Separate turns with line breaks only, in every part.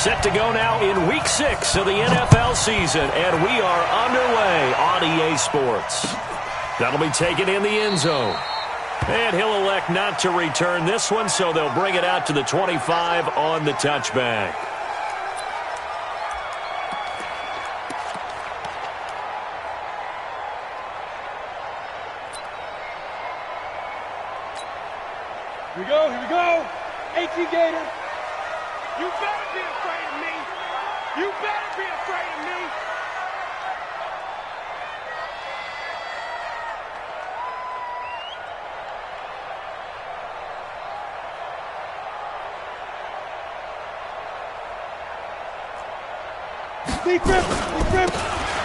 Set to go now in Week 6 of the NFL season, and we are underway on EA Sports. That'll be taken in the end zone. And he'll elect not to return this one, so they'll bring it out to the 25 on the touchback.
Here we go, here we go. AT Gator. You better be afraid of me. You better be afraid of me. Deep rip, deep rip.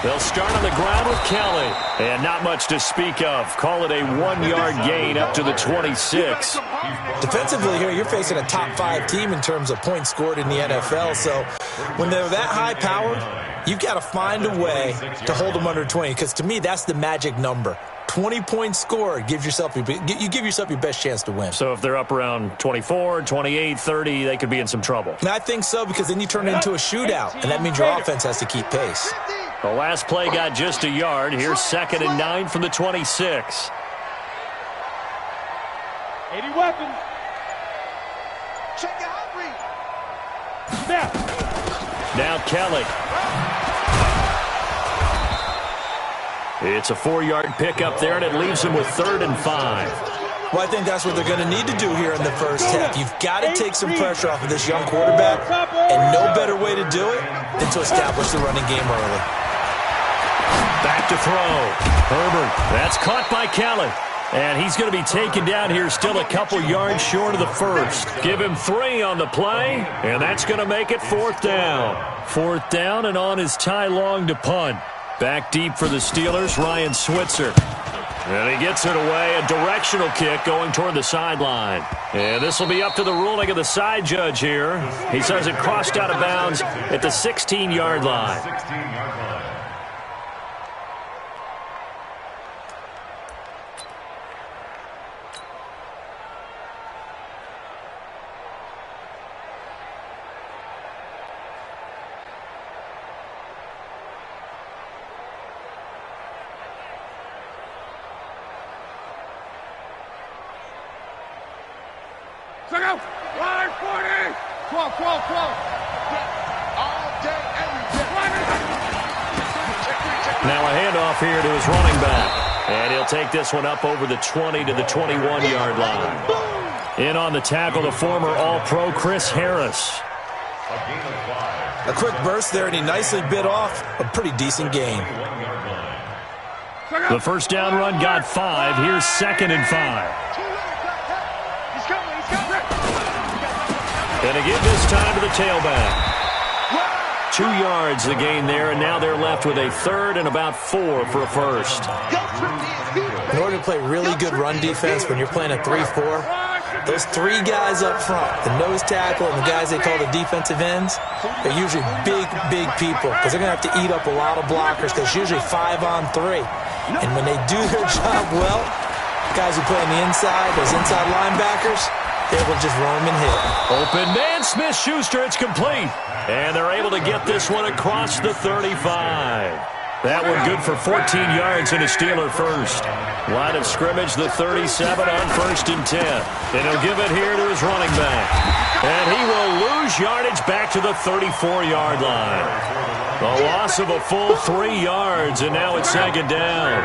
They'll start on the ground with Kelly. And not much to speak of. Call it a 1-yard gain up to the 26.
Defensively here, you're facing a top 5 team in terms of points scored in the NFL. So when they're that high powered, you've got to find a way to hold them under 20. Because to me, that's the magic number. 20 points scored, you give yourself your best chance to win.
So if they're up around 24, 28, 30, they could be in some trouble.
And I think so, because then you turn it into a shootout, and that means your offense has to keep pace.
The last play got just a yard. Here's 2nd and 9 from the 26.
80 weapons. Check out read. Snap.
Now Kelly. It's a 4-yard pickup there, and it leaves them with 3rd and 5.
Well, I think that's what they're going to need to do here in the first half. You've got to take some pressure off of this young quarterback, and no better way to do it than to establish the running game early.
Back to throw. Herbert. That's caught by Kelly. And he's going to be taken down here still a couple yards short of the first. Give him 3 on the play, and that's going to make it 4th down. 4th down, and on is Ty Long to punt. Back deep for the Steelers, Ryan Switzer. And he gets it away, a directional kick going toward the sideline. And this will be up to the ruling of the side judge here. He says it crossed out of bounds at the 16-yard line.
Check out. Line 40. 12, 12, 12. All day, every day.
Now a handoff here to his running back. And he'll take this one up over the 20 to the 21-yard line. In on the tackle, the former All-Pro Chris Harris.
A quick burst there, and he nicely bit off a pretty decent gain.
The first down run got 5. Here's 2nd and 5. And again this time to the tailback. 2 yards the gain there, and now they're left with a 3rd and about 4 for a first.
In order to play really good run defense when you're playing a 3-4, those 3 guys up front, the nose tackle and the guys they call the defensive ends, they're usually big, big people because they're going to have to eat up a lot of blockers because it's usually 5 on 3. And when they do their job well, guys who play on the inside, those inside linebackers, they will just roam and hit.
Open man, Smith-Schuster, it's complete. And they're able to get this one across the 35. That one good for 14 yards and a Steeler first. Line of scrimmage, the 37 on 1st and 10. And he'll give it here to his running back. And he will lose yardage back to the 34-yard line. A loss of a full 3 yards, and now it's 2nd down.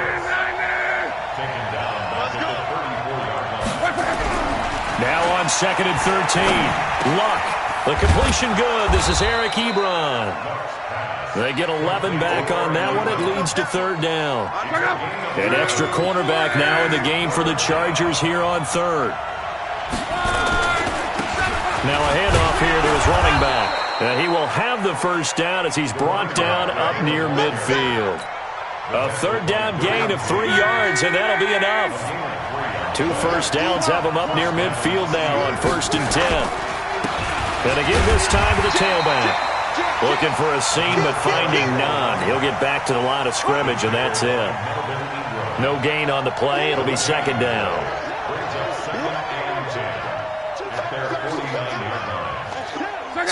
Now on 2nd and 13. Luck. The completion good. This is Eric Ebron. They get 11 back on that one. It leads to 3rd down. An extra cornerback now in the game for the Chargers here on 3rd. Now a handoff here to his running back. And he will have the first down as he's brought down up near midfield. A 3rd down gain of 3 yards, and that'll be enough. 2 first downs have him up near midfield now on 1st and 10. And again this time to the tailback. Looking for a seam, but finding none. He'll get back to the line of scrimmage, and that's it. No gain on the play. It'll be 2nd down.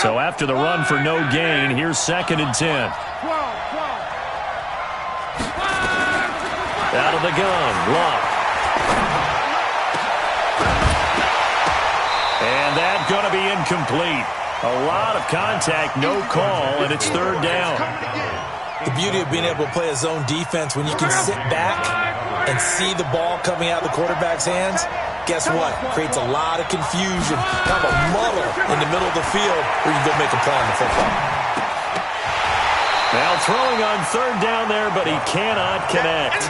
So after the run for no gain, here's 2nd and 10. Out of the gun, Luck. And that's going to be incomplete. A lot of contact, no call, and it's 3rd down.
The beauty of being able to play a zone defense when you can sit back and see the ball coming out of the quarterback's hands, guess what? Creates a lot of confusion, kind of a muddle in the middle of the field where you can go make a play on the football.
Now throwing on 3rd down there, but he cannot connect.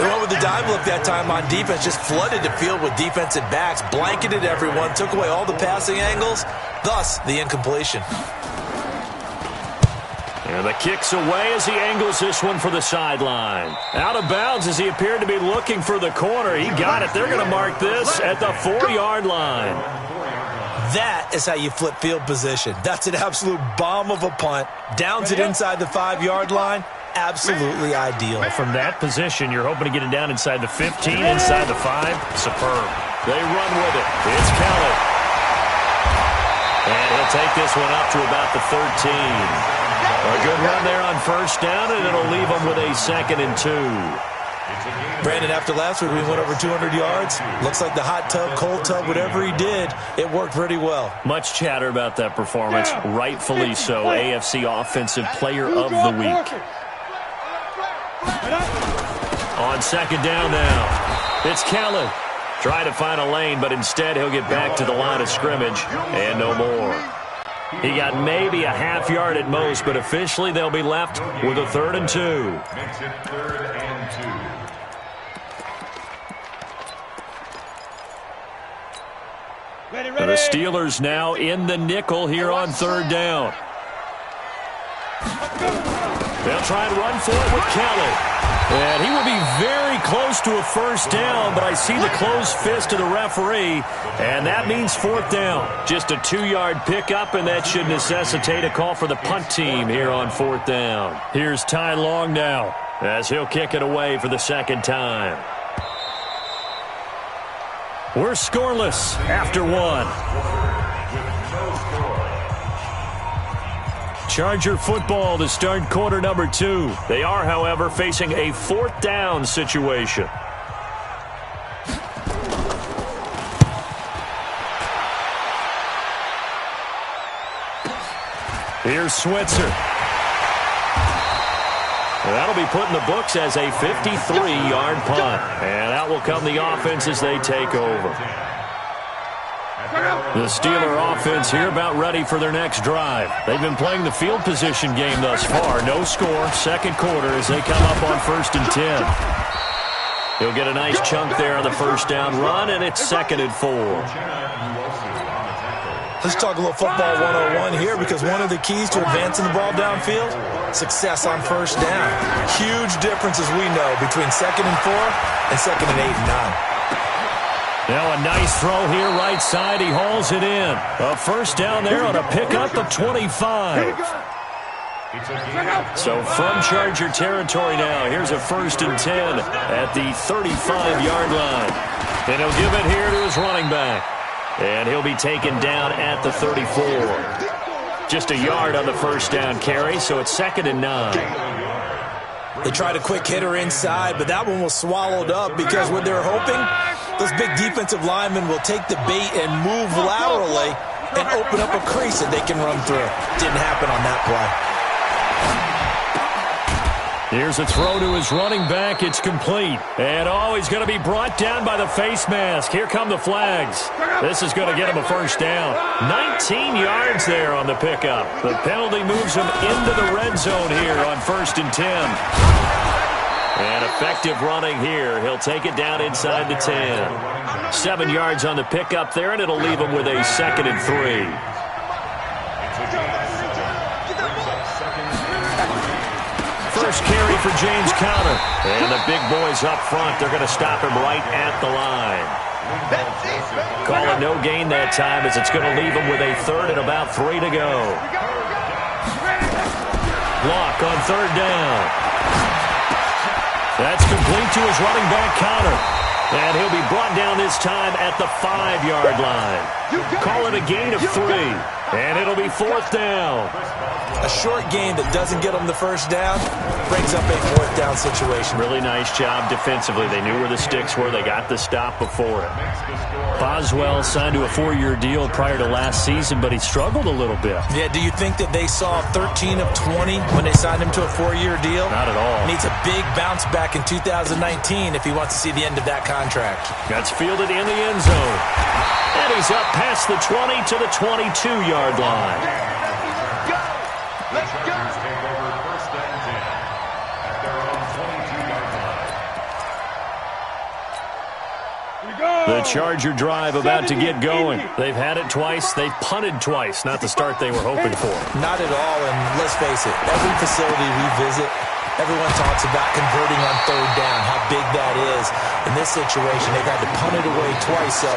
They went with the dive look that time on defense, just flooded the field with defensive backs, blanketed everyone, took away all the passing angles, thus the incompletion.
And the kick's away as he angles this one for the sideline. Out of bounds as he appeared to be looking for the corner. He got it. They're going to mark this at the 4-yard line.
That is how you flip field position. That's an absolute bomb of a punt. Downs it inside the 5-yard line. Absolutely ideal.
From that position, you're hoping to get it down inside the 15, inside the 5. Superb. They run with it. It's Kelly. And he'll take this one up to about the 13. A good run there on 1st down, and it'll leave them with a 2nd and 2.
Brandon, after last week, we went over 200 yards. Looks like the hot tub, cold tub, whatever he did, it worked pretty well.
Much chatter about that performance. Rightfully so. AFC Offensive Player of the Week. On 2nd down now, it's Kelly. Trying to find a lane, but instead he'll get back to the line of scrimmage and no more. He got maybe a half yard at most, but officially they'll be left with a 3rd and 2.
Makes it 3rd and 2.
The Steelers now in the nickel here on 3rd down. They'll try and run for it with Kelly. And he will be very close to a 1st down, but I see the closed fist of the referee, and that means 4th down. Just a 2-yard pickup, and that should necessitate a call for the punt team here on 4th down. Here's Ty Long now as he'll kick it away for the 2nd time. We're scoreless after 1. Charger football to start quarter number 2. They are, however, facing a 4th down situation. Here's Switzer. And that'll be put in the books as a 53-yard punt. And out will come the offense as they take over. The Steeler offense here about ready for their next drive. They've been playing the field position game thus far. No score, 2nd quarter as they come up on 1st and 10. He'll get a nice chunk there on the 1st down run, and it's 2nd and 4.
Let's talk a little football 101 here, because one of the keys to advancing the ball downfield, success on 1st down. Huge difference, as we know, between 2nd and 4 and 2nd and 8 and 9.
Now a nice throw here right side. He hauls it in. A 1st down there on a pickup of 25. So from Charger territory now, here's a 1st and 10 at the 35-yard line. And he'll give it here to his running back. And he'll be taken down at the 34. Just a yard on the 1st down carry, so it's 2nd and 9.
They tried a quick hitter inside, but that one was swallowed up because what they're hoping, those big defensive linemen will take the bait and move laterally and open up a crease that they can run through. Didn't happen on that play.
Here's a throw to his running back. It's complete. And he's going to be brought down by the face mask. Here come the flags. This is going to get him a 1st down. 19 yards there on the pickup. The penalty moves him into the red zone here on 1st and 10. And effective running here. He'll take it down inside the 10. 7 yards on the pickup there, and it'll leave him with a 2nd and 3. First carry for James Conner. And the big boys up front, they're going to stop him right at the line. Call it no gain that time, as it's going to leave him with a 3rd and about 3 to go. Block on 3rd down. That's complete to his running back, Conner. And he'll be brought down this time at the 5-yard line. Call it a gain of 3. And it'll be 4th down.
A short gain that doesn't get them the first down brings up a 4th down situation.
Really nice job defensively. They knew where the sticks were. They got the stop before it. Boswell signed to a 4-year deal prior to last season, but he struggled a little bit.
Yeah, do you think that they saw 13 of 20 when they signed him to a 4-year deal?
Not at all.
Needs a big bounce back in 2019 if he wants to see the end of that contract.
That's fielded in the end zone. And he's up past the 20 to the 22-yard line.
Let's go.
Take over 1st and 10 at their own 22-yard line.
The Charger drive about to get going. They've had it twice. They've punted twice. Not the start they were hoping for.
Not at all, and let's face it, every facility we visit, everyone talks about converting on 3rd down, how big that is. In this situation, they've had to punt it away twice, so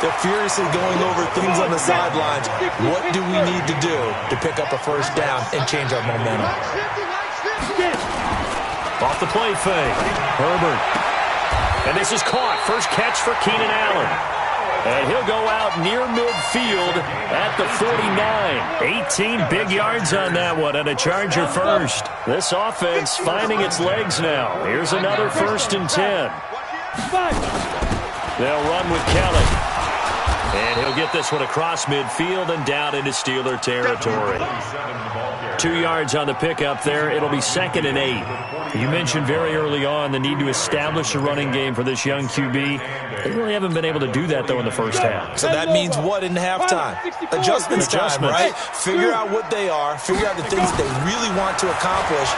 they're furiously going over things on the sidelines. What do we need to do to pick up a 1st down and change our momentum?
Off the play fake. Herbert. And this is caught. First catch for Keenan Allen. And he'll go out near midfield at the 49. 18 big yards on that one, and a Charger first. This offense finding its legs now. Here's another 1st and 10. They'll run with Kelly. And he'll get this one across midfield and down into Steeler territory. 2 yards on the pickup there. It'll be 2nd and 8. You mentioned very early on the need to establish a running game for this young QB. They really haven't been able to do that, though, in the first half.
So that means what in halftime? Adjustments time, right? Figure out what they are, figure out the things that they really want to accomplish,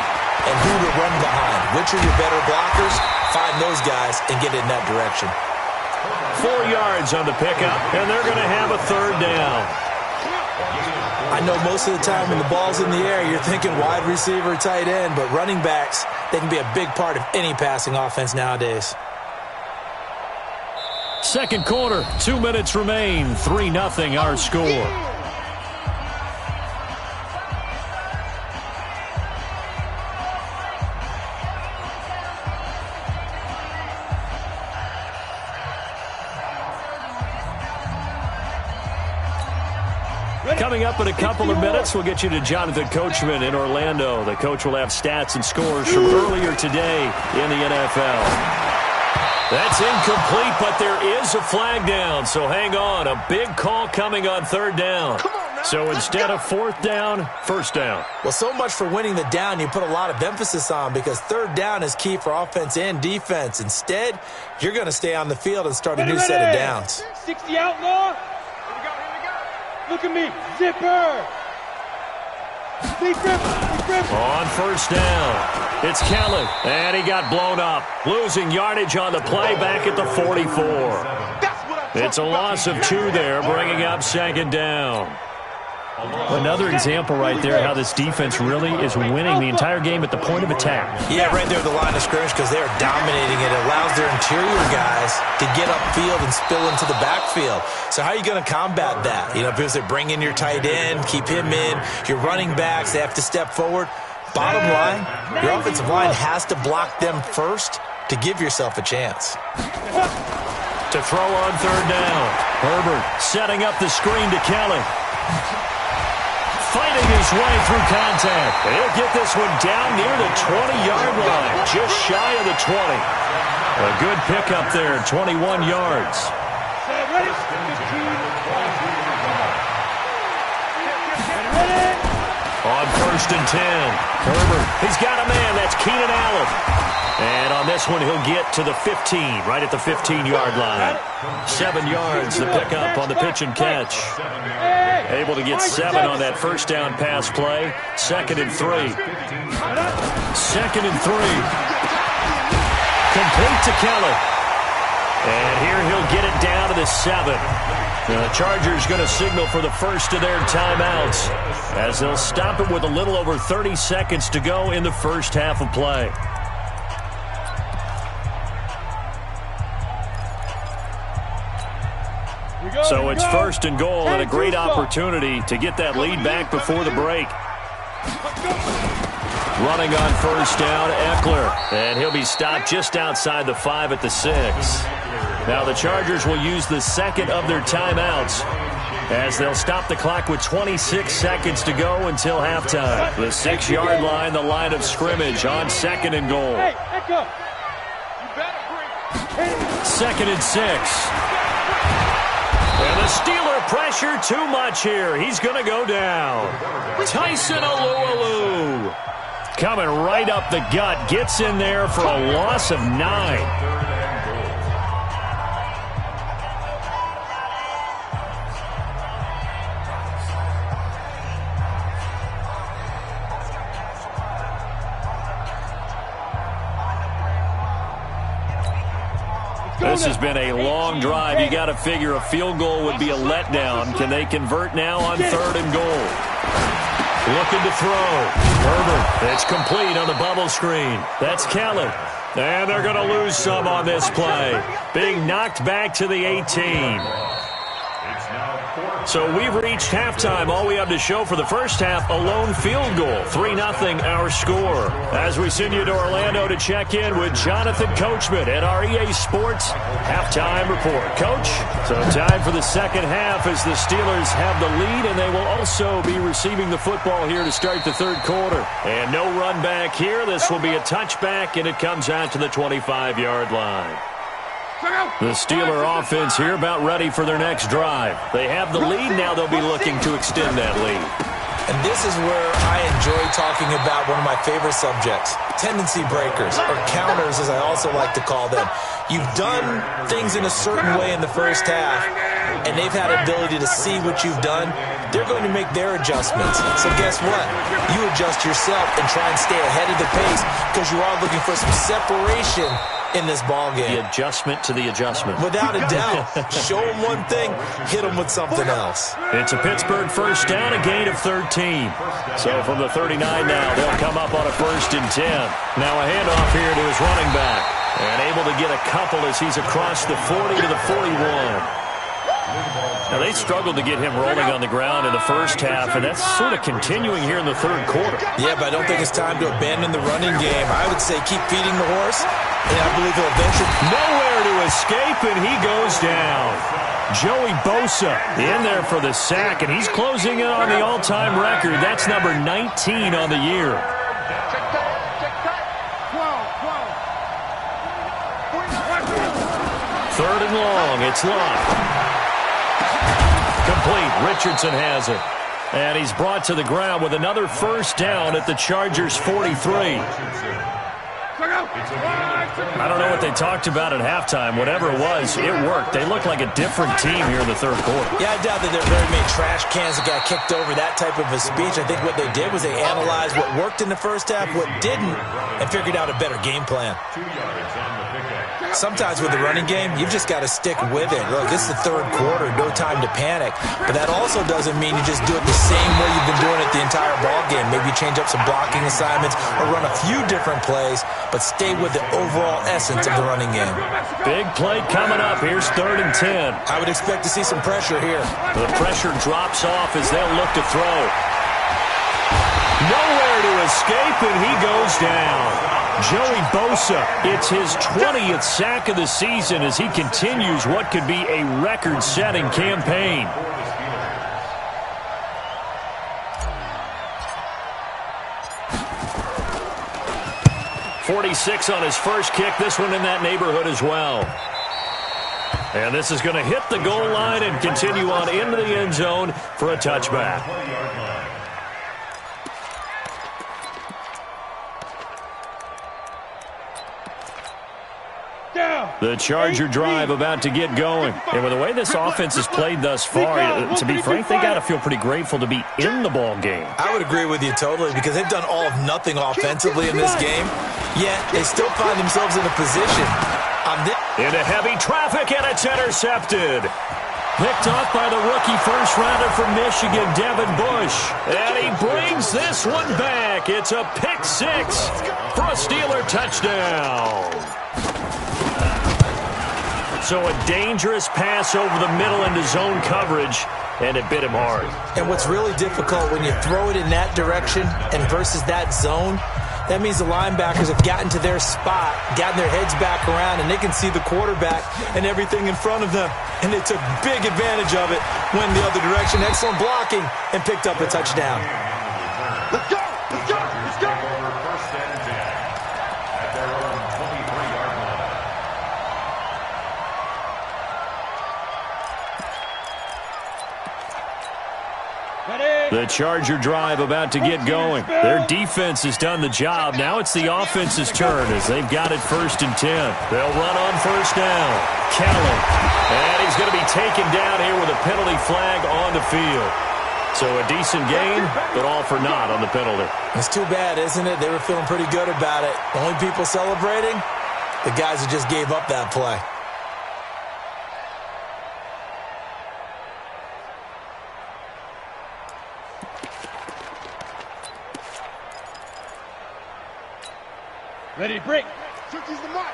and who to run behind. Which are your better blockers? Find those guys and get in that direction.
4 yards on the pickup, and they're going to have a 3rd down.
I know most of the time when the ball's in the air, you're thinking wide receiver, tight end, but running backs, they can be a big part of any passing offense nowadays.
Second quarter, 2 minutes remain. 3-0 our score. Coming up in a couple of minutes, we'll get you to Jonathan Coachman in Orlando. The coach will have stats and scores from earlier today in the NFL. That's incomplete, but there is a flag down, so hang on. A big call coming on 3rd down. So instead of 4th down, 1st down.
Well, so much for winning the down you put a lot of emphasis on, because 3rd down is key for offense and defense. Instead, you're going to stay on the field and start a new set of downs.
60 outlaw. Look at me, zipper.
On 1st down, it's Kelly, and he got blown up, losing yardage on the play back at the 44. It's a loss of 2 there, bringing up 2nd down. Another example right there how this defense really is winning the entire game at the point of attack.
Yeah, right there at the line of scrimmage, because they're dominating it. It allows their interior guys to get upfield and spill into the backfield. So how are you going to combat that? You know, because they bring in your tight end, keep him in. Your running backs, they have to step forward. Bottom line, your offensive line has to block them first to give yourself a chance.
To throw on 3rd down, Herbert setting up the screen to Kelly. Fighting his way through contact. He'll get this one down near the 20-yard line, just shy of the 20. A good pickup there, 21 yards. On 1st and 10, Herbert, he's got a man. That's Keenan Allen. And on this one, he'll get to the 15, right at the 15-yard line. 7 yards, the pickup on the pitch and catch. Able to get 7 on that 1st down pass play. 2nd and 3. 2nd and 3. Complete to Kelly. And here he'll get it down to the 7. The Chargers going to signal for the first of their timeouts as they'll stop it with a little over 30 seconds to go in the first half of play. So it's 1st and goal and a great opportunity to get that lead back before the break. Running on 1st down, Eckler. And he'll be stopped just outside the 5 at the 6. Now the Chargers will use the 2nd of their timeouts. as they'll stop the clock with 26 seconds to go until halftime. The 6-yard line, the line of scrimmage on 2nd and goal.
Hey, echo. You better bring.
2nd and 6. And the Steeler pressure too much here. He's going to go down. Tyson Alualu coming right up the gut. Gets in there for a loss of 9. This has been a long drive. You got to figure a field goal would be a letdown. Can they convert now on 3rd and goal? Looking to throw. Herbert. It's complete on the bubble screen. That's Kelly. And they're going to lose some on this play. Being knocked back to the 18. So we've reached halftime. All we have to show for the first half, a lone field goal. 3-0 our score. As we send you to Orlando to check in with Jonathan Coachman at our EA Sports Halftime Report. Coach, so time for the second half as the Steelers have the lead, and they will also be receiving the football here to start the 3rd quarter. And no run back here. This will be a touchback, and it comes out to the 25-yard line. The Steeler offense here about ready for their next drive. They have the lead. Now they'll be looking to extend that lead.
And this is where I enjoy talking about one of my favorite subjects, tendency breakers, or counters as I also like to call them. You've done things in a certain way in the first half, and they've had ability to see what you've done. They're going to make their adjustments. So guess what? You adjust yourself and try and stay ahead of the pace because you are looking for some separation in this ball game.
The adjustment to the adjustment.
Without a doubt. Show them one thing, hit them with something else.
It's a Pittsburgh first down, a gain of 13. So from the 39 now, they'll come up on a 1st and 10. Now a handoff here to his running back. And able to get a couple as he's across the 40 to the 41. Now, they struggled to get him rolling on the ground in the first half, and that's sort of continuing here in the 3rd quarter.
Yeah, but I don't think it's time to abandon the running game. I would say keep feeding the horse, and I believe he'll eventually...
Nowhere to escape, and he goes down. Joey Bosa in there for the sack, and he's closing in on the all-time record. That's number 19 on the year. 3rd and long. It's locked. Complete. Richardson has it. And he's brought to the ground with another first down at the Chargers' 43. I don't know what they talked about at halftime. Whatever it was, it worked. They look like a different team here in the 3rd quarter.
Yeah, I doubt that there are very many trash cans that got kicked over, that type of a speech. I think what they did was they analyzed what worked in the first half, what didn't, and figured out a better game plan. Sometimes with the running game, you've just got to stick with it. Look, this is the 3rd quarter, no time to panic. But that also doesn't mean you just do it the same way you've been doing it the entire ball game. Maybe change up some blocking assignments or run a few different plays, but stay with the overall essence of the running game.
Big play coming up. Here's 3rd and 10.
I would expect to see some pressure here.
The pressure drops off as they'll look to throw. Nowhere to escape, and he goes down. Joey Bosa, it's his 20th sack of the season as he continues what could be a record-setting campaign. .46 on his first kick. This one in that neighborhood as well. And this is going to hit the goal line and continue on into the end zone for a touchback. The Charger drive about to get going. And with the way this offense has played thus far, to be frank, they got to feel pretty grateful to be in the ball game.
I would agree with you totally because they've done all of nothing offensively in this game, yet they still find themselves in a position.
Into heavy traffic, and it's intercepted. Picked off by the rookie first-rounder from Michigan, Devin Bush. And he brings this one back. It's a pick six for a Steeler touchdown. So a dangerous pass over the middle into zone coverage, and it bit him hard.
And what's really difficult when you throw it in that direction and versus that zone, That means the linebackers have gotten to their spot, gotten their heads back around, and they can see the quarterback and everything in front of them. And they took big advantage of it, went the other direction, excellent blocking, and picked up a touchdown.
Let's go! Let's go! Let's go!
First and 10 at their own 23-yard line.
The Charger drive about to get going. Their defense has done the job. Now it's the offense's turn as they've got it 1st and 10. They'll run on 1st down. Kelly. And he's going to be taken down here with a penalty flag on the field. So a decent gain, but all for naught on the penalty.
It's too bad, isn't it? They were feeling pretty good about it. The only people celebrating, the guys who just gave up that play.
Ready, break. Turkey's the mark.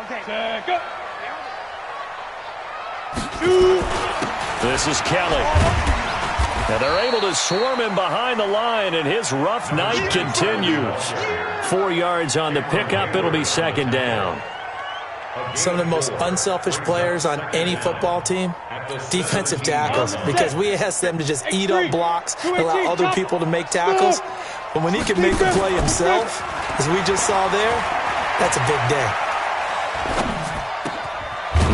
Okay. Set, go.
This is Kelly. And they're able to swarm him behind the line, and his rough night continues. 4 yards on the pickup. It'll be 2nd down.
Some of the most unselfish players on any football team, defensive tackles, because we ask them to just eat up blocks, allow other people to make tackles. But when he can make a play himself, as we just saw there, that's a big day.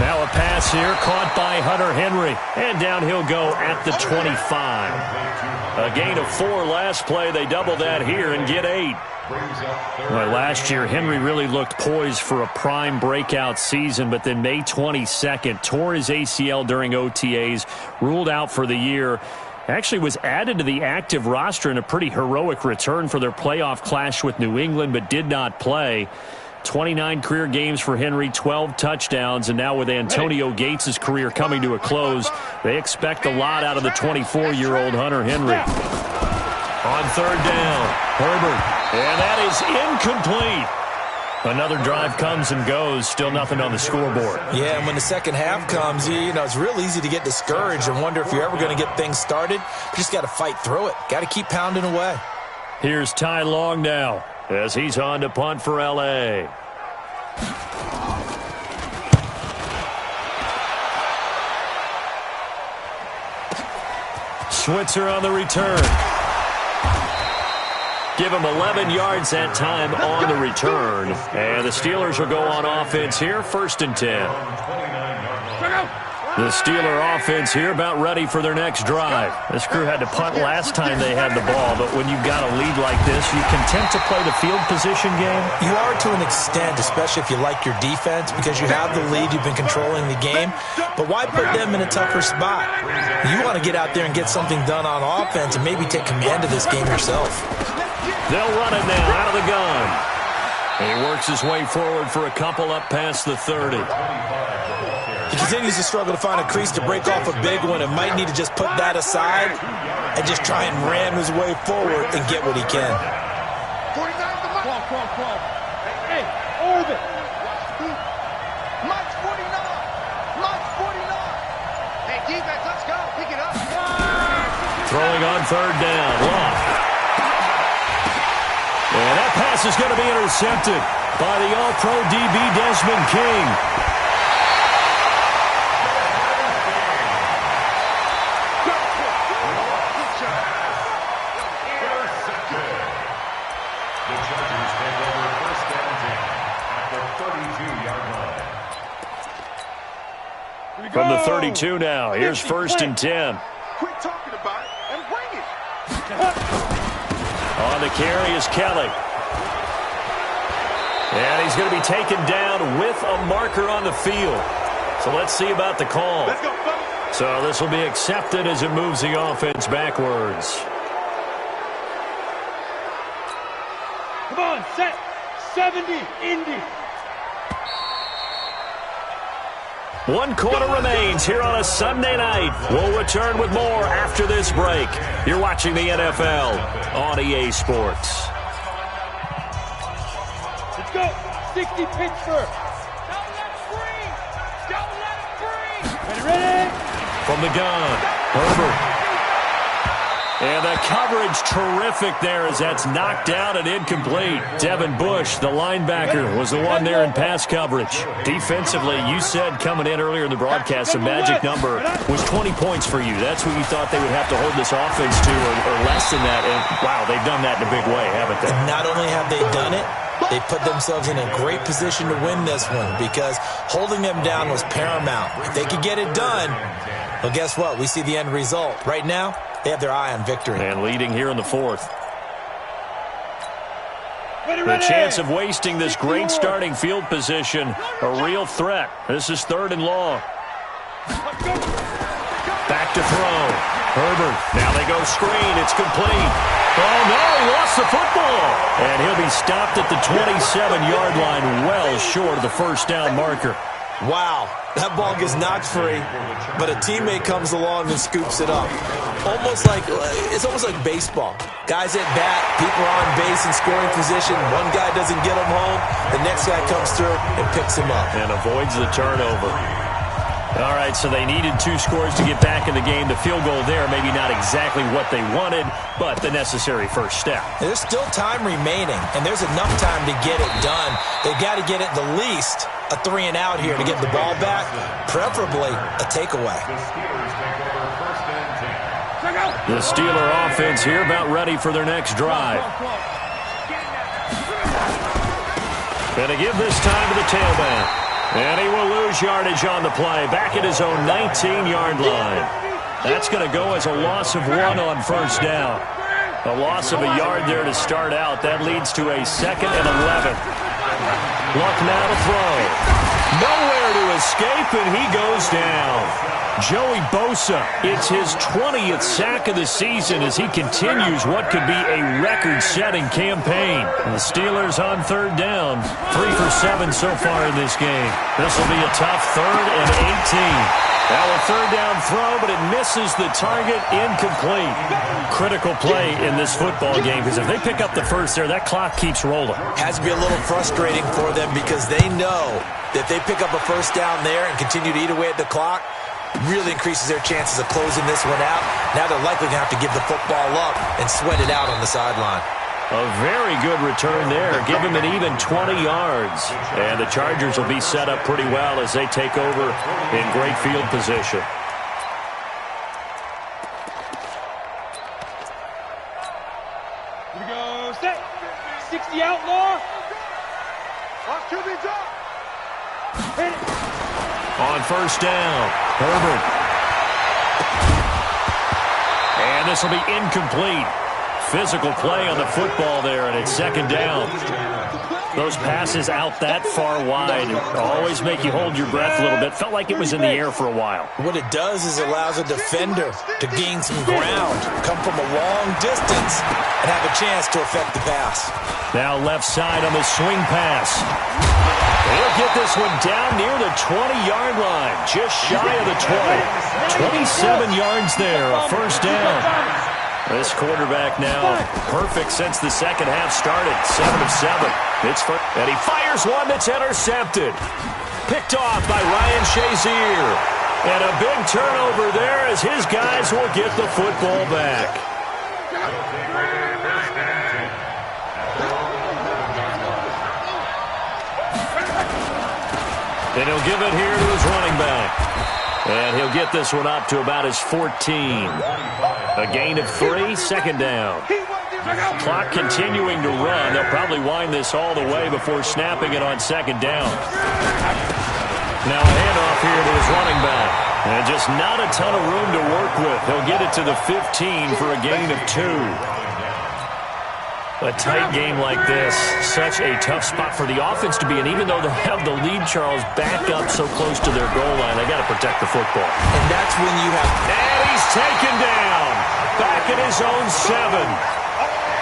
Now a pass here, caught by Hunter Henry. And down he'll go at the 25. A gain of 4 last play. They double that here and get 8. Well, last year, Henry really looked poised for a prime breakout season, but then May 22nd, tore his ACL during OTAs, ruled out for the year. Actually was added to the active roster in a pretty heroic return for their playoff clash with New England, but did not play. 29 career games for Henry, 12 touchdowns, and now with Antonio Gates' career coming to a close, they expect a lot out of the 24-year-old Hunter Henry. On 3rd down, Herbert, and that is incomplete. Another drive comes and goes, still nothing on the scoreboard.
Yeah, and when the second half comes, you know, it's real easy to get discouraged and wonder if you're ever going to get things started. You just got to fight through it. Got to keep pounding away.
Here's Ty Long now as he's on to punt for L.A. Switzer on the return. Give him 11 yards that time on the return. And the Steelers will go on offense here, 1st and 10. The Steeler offense here about ready for their next drive. This crew had to punt last time they had the ball, but when you've got a lead like this, you content to play the field position game?
You are to an extent, especially if you like your defense, because you have the lead, you've been controlling the game. But why put them in a tougher spot? You want to get out there and get something done on offense and maybe take command of this game yourself.
They'll run it now out of the gun. And he works his way forward for a couple up past the 30.
He continues to struggle to find a crease to break off a big one and might need to just put that aside and just try and ram his way forward and get what he can.
49 the mark. Crawl. Hey, orbit. March 49. March 49. Hey, defense, let's go. Pick it up.
Throwing on 3rd down. Long. And that pass is going to be intercepted by the All-Pro DB Desmond King.
The Chargers take over 1st and 10 at the 32-yard line.
From the 32 now, here's 1st and 10.
Quit talking about it and bring it.
On the carry is Kelly. And he's going to be taken down with a marker on the field. So let's see about the call.
Let's go, folks.
So this will be accepted as it moves the offense backwards.
Come on, set. 70, Indy.
1 quarter remains here on a Sunday night. We'll return with more after this break. You're watching the NFL on EA Sports.
Let's go. 60 Pittsburgh. Don't let it breathe. Don't let it breathe. Ready?
From the gun, Herbert. And the coverage terrific there as that's knocked down and incomplete. Devin Bush, the linebacker, was the one there in pass coverage. Defensively, you said coming in earlier in the broadcast, the magic number was 20 points for you. That's what you thought they would have to hold this offense to, or less than that. And, wow, they've done that in a big way, haven't they?
And not only have they done it, they put themselves in a great position to win this one because holding them down was paramount. If they could get it done, well, guess what? We see the end result. Right now, they have their eye on victory.
And leading here in the fourth. The chance of wasting this great starting field position, a real threat. This is 3rd and long. Back to throw. Herbert. Now they go screen. It's complete. Oh, no, he lost the football. And he'll be stopped at the 27-yard line, well short of the first down marker.
Wow, that ball gets knocked free, but a teammate comes along and scoops it up. It's almost like baseball. Guys at bat, people are on base in scoring position. One guy doesn't get him home. The next guy comes through and picks him up.
And avoids the turnover. All right, so they needed 2 scores to get back in the game. The field goal there, maybe not exactly what they wanted, but the necessary first step.
There's still time remaining, and there's enough time to get it done. They've got to get it the least a 3-and-out here to get the ball back, preferably a takeaway.
The Steeler offense here about ready for their next drive. Going to give this time to the tailback. And he will lose yardage on the play. Back at his own 19-yard line. That's going to go as a loss of 1 on first down. A loss of a yard there to start out. That leads to a 2nd and 11. Luck now to throw. Nowhere to escape, and he goes down. Joey Bosa, it's his 20th sack of the season as he continues what could be a record-setting campaign. The Steelers on 3rd down, 3 for 7 so far in this game. This will be a tough 3rd and 18. Now a 3rd down throw, but it misses the target, incomplete. Critical play in this football game because if they pick up the first there, that clock keeps rolling.
Has to be a little frustrating for them because they know that if they pick up a first down there and continue to eat away at the clock, really increases their chances of closing this one out. Now they're likely going to have to give the football up and sweat it out on the sideline.
A very good return there. Give him an even 20 yards. And the Chargers will be set up pretty well as they take over in great field position.
Here we go. Set. 60 outlaw. Watch QB drop. Hit it.
On first down, Herbert. And this will be incomplete. Physical play on the football there, and it's 2nd down. Those passes out that far wide always make you hold your breath a little bit. Felt like it was in the air for a while.
What it does is it allows a defender to gain some ground, come from a long distance, and have a chance to affect the pass.
Now left side on the swing pass. They'll get this one down near the 20-yard line, just shy of the 20. 27 yards there, a first down. This quarterback now perfect since the second half started, 7 of 7. And he fires one that's intercepted. Picked off by Ryan Shazier. And a big turnover there as his guys will get the football back. And he'll give it here to his running back. And he'll get this one up to about his 14. A gain of 3, 2nd down. Clock continuing to run. They'll probably wind this all the way before snapping it on 2nd down. Now a handoff here to his running back. And just not a ton of room to work with. He'll get it to the 15 for a gain of 2. A tight game like this, such a tough spot for the offense to be in. Even though they have the lead, Charles, back up so close to their goal line, they got to protect the football.
And that's when you have...
And he's taken down. Back at his own 7.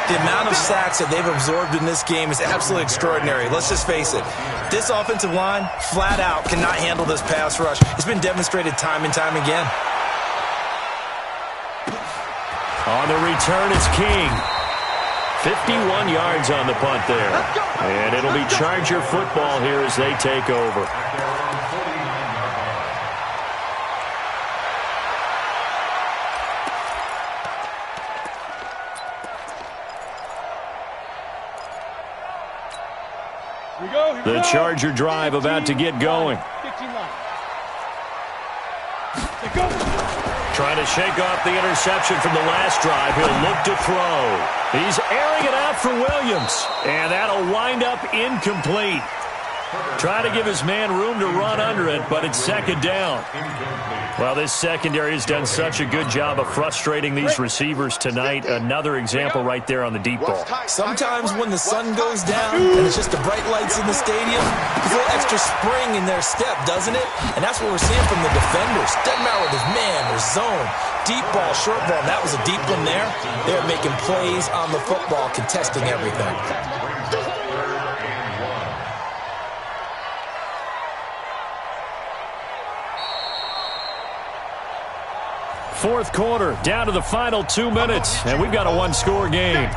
The amount of sacks that they've absorbed in this game is absolutely extraordinary. Let's just face it. This offensive line, flat out, cannot handle this pass rush. It's been demonstrated time and time again.
On the return, it's King. 51 yards on the punt there. And it'll be Charger football here as they take over. The Charger drive about to get going. Trying to shake off the interception from the last drive. He'll look to throw. He's airing it out for Williams. And that'll wind up incomplete. Try to give his man room to run under it, but it's second down. Well, this secondary has done such a good job of frustrating these receivers tonight. Another example right there on the deep ball.
Sometimes when the sun goes down and it's just the bright lights in the stadium, there's a little extra spring in their step, doesn't it? And that's what we're seeing from the defenders. Doesn't matter whether there's man or zone, deep ball, short ball. That was a deep one there. They're making plays on the football, contesting everything.
Fourth quarter, down to the final 2 minutes, and we've got a one-score game.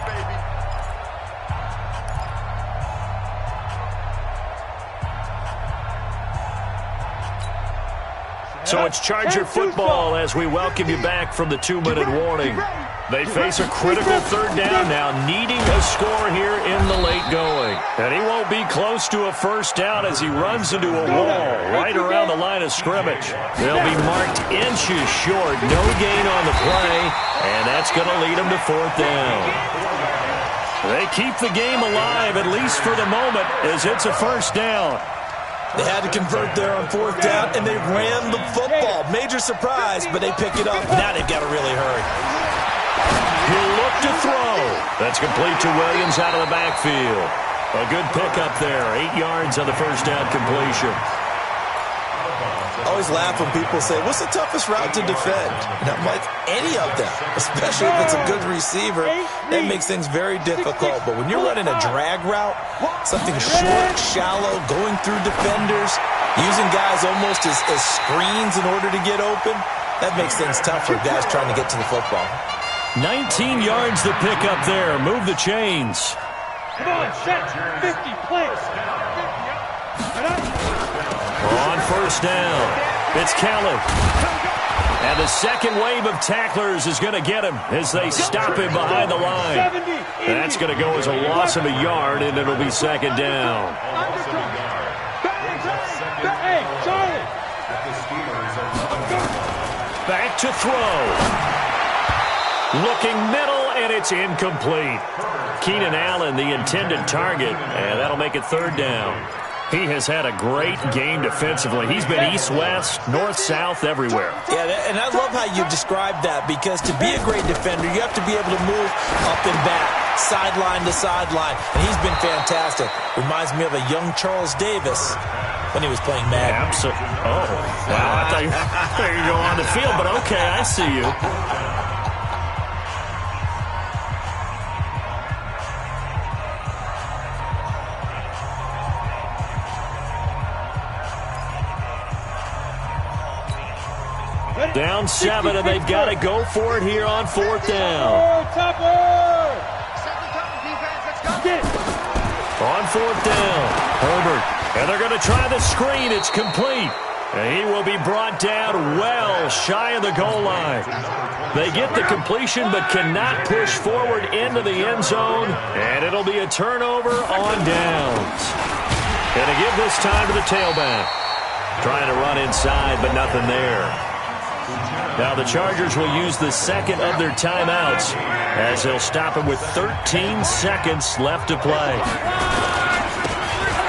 So it's Charger football as we welcome you back from the 2-minute warning. They face a critical third down now, needing a score here in the late going. And he won't be close to a first down as he runs into a wall right around the line of scrimmage. They'll be marked inches short, no gain on the play, and that's going to lead them to fourth down. They keep the game alive, at least for the moment, as it's a first down.
They had to convert there on fourth down, and they ran the football. Major surprise, but they pick it up. Now they've got to really hurry.
He'll look to throw. That's complete to Williams out of the backfield. A good pickup there. 8 yards on the first down completion.
I always laugh when people say, what's the toughest route to defend? And I'm like, any of them, especially if it's a good receiver. That makes things very difficult. But when you're running a drag route, something short, shallow, going through defenders, using guys almost as screens in order to get open, that makes things tough for guys trying to get to the football.
19 yards to pick up there. Move the chains.
Come on, set 50, please.
On first down, it's Kelly. And the second wave of tacklers is going to get him as they stop him behind the line. That's going to go as a loss of a yard, and it'll be second down.
Hey, Charlie.
Back to throw. Looking middle, and it's incomplete. Keenan Allen, the intended target, and that'll make it third down. He has had a great game defensively. He's been east-west, north-south, everywhere.
Yeah, and I love how you described that, because to be a great defender, you have to be able to move up and back, sideline to sideline, and he's been fantastic. Reminds me of a young Charles Davis when he was playing Madden.
Absolutely. Oh, wow. I thought you were going on the field, but okay, I see you. Down 7, and they've got to go for it here on fourth down. On fourth down, Herbert. And they're going to try the screen. It's complete. And he will be brought down well shy of the goal line. They get the completion but cannot push forward into the end zone. And it'll be a turnover on downs. And to give this time to the tailback. Trying to run inside, but nothing there. Now the Chargers will use the second of their timeouts as they'll stop him with 13 seconds left to play.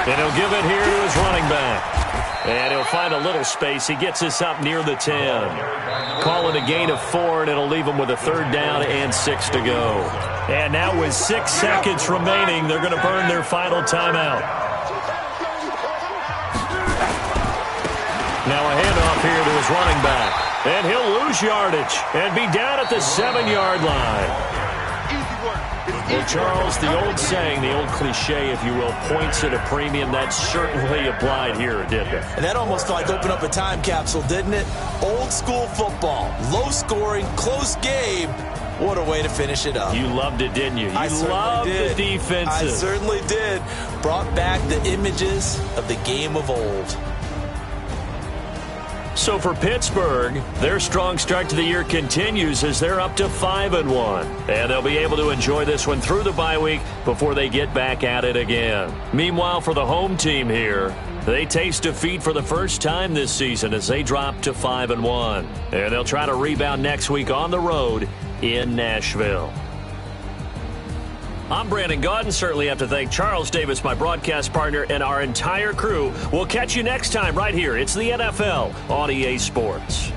And he'll give it here to his running back. And he'll find a little space. He gets this up near the 10. Call it a gain of 4, and it'll leave him with a third down and 6 to go. And now with 6 seconds remaining, they're going to burn their final timeout. Now a handoff here to his running back. And he'll lose yardage and be down at the 7-yard line. Well, Charles, the old saying, the old cliche, if you will, points at a premium. That certainly applied here, didn't it?
And that almost like opened up a time capsule, didn't it? Old school football, low scoring, close game. What a way to finish it up.
You loved it, didn't you? You
loved
the defenses.
I certainly did. Brought back the images of the game of old.
So for Pittsburgh, their strong start to the year continues as they're up to 5-1. And they'll be able to enjoy this one through the bye week before they get back at it again. Meanwhile, for the home team here, they taste defeat for the first time this season as they drop to 5-1. And they'll try to rebound next week on the road in Nashville. I'm Brandon Gaudin. Certainly have to thank Charles Davis, my broadcast partner, and our entire crew. We'll catch you next time right here. It's the NFL on EA Sports.